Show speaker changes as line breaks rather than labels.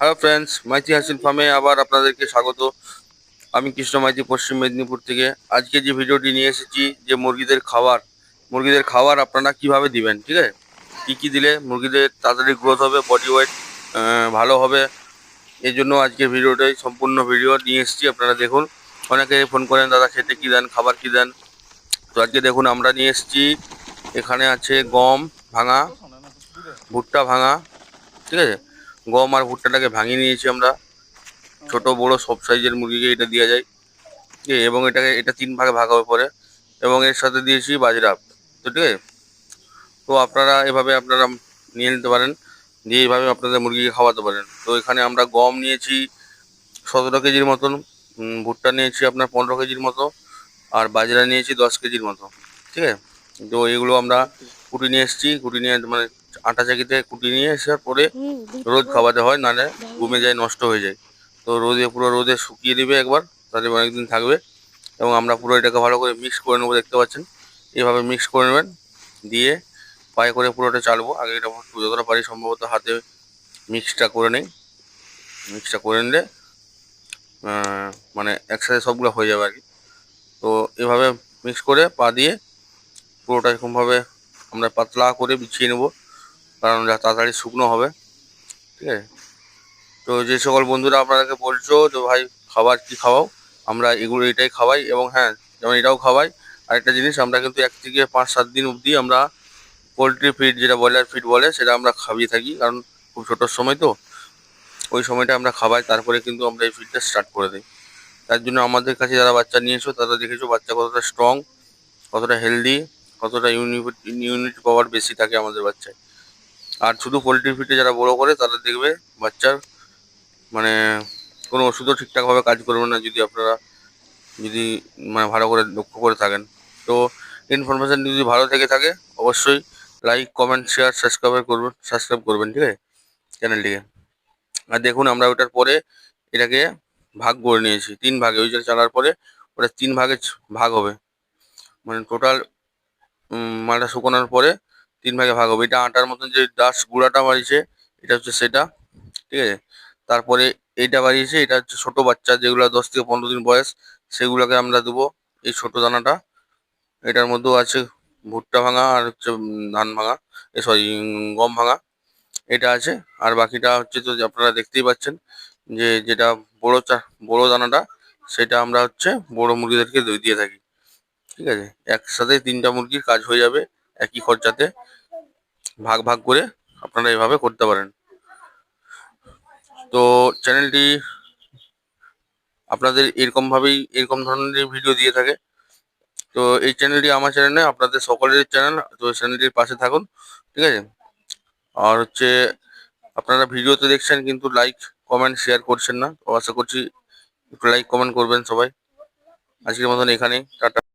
Hello friends, Maiti হাসিল ফার্মে আবার আপনাদেরকে স্বাগত। আমি কৃষ্ণ মাইতি, পশ্চিম মেদিনীপুর থেকে। আজকে যে ভিডিওটি নিয়ে এসেছি, যে মুরগিদের খাবার আপনারা কিভাবে দিবেন, ঠিক আছে? কি কি দিলে মুরগিদের তাড়াতাড়ি গ্রোথ হবে, বডি ওয়েট ভালো হবে, এই জন্য আজকের ভিডিওটাই সম্পূর্ণ ভিডিও নিয়ে এসেছি। আপনারা দেখুন, অনেকে ফোন করেন, দাদা খেতে কি দেন, খাবার কি দেন। তো আজকে দেখুন আমরা নিয়ে এসেছি, এখানে আছে গম ভাঙা, ভুট্টা ভাঙা, ঠিক আছে? গম আর ভুট্টাটাকে ভাঙিয়ে নিয়েছি আমরা। ছোট বড় সব সাইজের মুরগিকে এটা দেওয়া যায়, ঠিক আছে? এবং এটা 3 ভাগে ভাগ হবে পরে। এবং এর সাথে দিয়েছি বাজরা, তো ঠিক আছে। তো আপনারা নিয়ে নিতে পারেন, দিয়ে এইভাবে আপনাদের মুরগিকে খাওয়াতে পারেন। তো এখানে আমরা গম নিয়েছি 17 কেজির মতন, ভুট্টা নিয়েছি আপনার 15 কেজির মতো, আর বাজরা নিয়েছি 10 কেজির মতো, ঠিক আছে? তো এগুলো আমরা কুটি নিয়ে এসেছি, কুটি নিয়ে মানে আটা চাকিতে কুটি নিয়ে আসার পরে রোদ খাওয়াতে হয়, নাহলে ঘুমে যায়, নষ্ট হয়ে যায়। তো পুরো রোদে শুকিয়ে দেবে একবার, তাহলে অনেকদিন থাকবে। এবং আমরা পুরো এটাকে ভালো করে মিক্স করে নেবো, দেখতে পাচ্ছেন। এইভাবে মিক্স করে নেবেন, দিয়ে পায়ে করে পুরোটা চালবো। আগে এটা যতটা পারি সম্ভবত হাতে মিক্সটা করে নিই। মিক্সটা করে নিলে মানে একসাথে সবগুলো হয়ে যাবে আর কি। তো এভাবে মিক্স করে পা দিয়ে পুরোটা এরকমভাবে আমরা পাতলা করে বিছিয়ে নেবো, কারণ যা তাড়াতাড়ি শুকনো হবে, ঠিক আছে? তো যে সকল বন্ধুরা আপনাদেরকে বলছো তো ভাই খাবার কি খাওয়াও, আমরা এটাই খাওয়াই। এবং হ্যাঁ, যেমন এটাও খাওয়াই। আরেকটা জিনিস, আমরা কিন্তু 1 থেকে 5-7 দিন অবধি আমরা পোলট্রি ফিড, যেটা ব্রয়লার ফিড বলে, সেটা আমরা খাইয়ে থাকি। কারণ খুব ছোটোর সময় তো, ওই সময়টা আমরা খাওয়াই, তারপরে কিন্তু আমরা এই ফিডটা স্টার্ট করে দিই। তার জন্য আমাদের কাছে যারা বাচ্চা নিয়েছো তারা দেখেছো বাচ্চা কতটা স্ট্রং, কতটা হেলদি, কতটা ইমিউনিটি পাওয়ার বেশি থাকে আমাদের বাচ্চায়। আর শুধু পোলট্রি ফিডে যারা বড় করে, তারা দেখবে বাচ্চার মানে কোনো ওষুধও ঠিকঠাকভাবে কাজ করবে না, যদি মানে ভালো করে লক্ষ্য করে থাকেন। তো ইনফরমেশান যদি ভালো থেকে থাকে, অবশ্যই লাইক, কমেন্ট, শেয়ার, সাবস্ক্রাইব করবেন, ঠিক আছে, চ্যানেলটিকে। আর দেখুন আমরা ওটার পরে এটাকে ভাগ করে নিয়েছি 3 ভাগে। ওই যে চালার পরে ওটা 3 ভাগে ভাগ হবে, মানে টোটাল মালটা শুকোনোর পরে 3 ভাগে ভাগ হবে। এটা আটার মতন যে ডাস্ট গুঁড়াটা বাড়িয়েছে, এটা হচ্ছে সেটা, ঠিক আছে। তারপরে এইটা বাড়িয়েছে, এটা হচ্ছে ছোট বাচ্চা যেগুলো 10 থেকে 15 দিন বয়স, সেগুলোকে আমরা দেবো এই ছোট দানাটা। এটার মধ্যেও আছে ভুট্টা ভাঙা আর হচ্ছে ধান ভাঙা, সরি, গম ভাঙা, এটা আছে। আর বাকিটা হচ্ছে, তো আপনারা দেখতেই পাচ্ছেন যে যেটা বড় দানাটা, সেটা আমরা হচ্ছে বড় মুরগিদেরকে দিয়ে থাকি, ঠিক আছে। একসাথে 3টা মুরগির কাজ হয়ে যাবে একই খরচাতে। ভাগ ভাগ করে আপনারা এভাবে করতে পারেন। তো চ্যানেলটি আপনাদের এরকম ধরনের ভিডিও দিয়ে থাকে। তো এই চ্যানেলটি আমার চ্যানেল নয়, আপনাদের সকলের চ্যানেল। তো চ্যানেলটির পাশে থাকুন, ঠিক আছে। আর হচ্ছে আপনারা ভিডিওতে দেখছেন কিন্তু লাইক, কমেন্ট, শেয়ার করছেন না। তো আশা করছি একটু লাইক কমেন্ট করবেন সবাই। আজকের মতন এখানেই, টাটা।